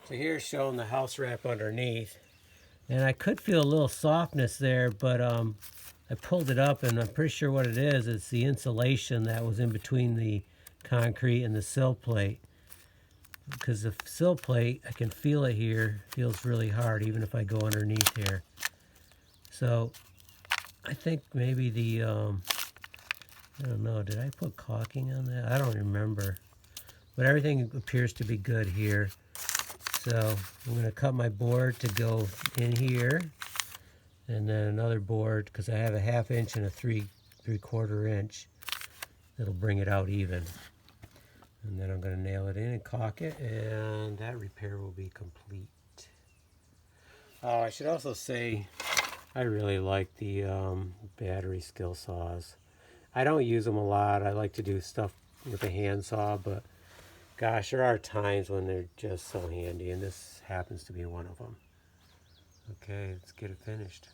So here's showing the house wrap underneath. And I could feel a little softness there, but I pulled it up and I'm pretty sure what it is, it's the insulation that was in between the concrete and the sill plate. Because the sill plate, I can feel it here, feels really hard even if I go underneath here. So I think maybe the, I don't know, did I put caulking on that? I don't remember. But everything appears to be good here. So I'm going to cut my board to go in here. And then another board, because I have a 1/2 inch and a 3/4 inch. It'll bring it out even. And then I'm going to nail it in and caulk it, and that repair will be complete. Oh, I should also say I really like the battery skill saws. I don't use them a lot. I like to do stuff with a handsaw, but gosh, there are times when they're just so handy, and this happens to be one of them. Okay, let's get it finished.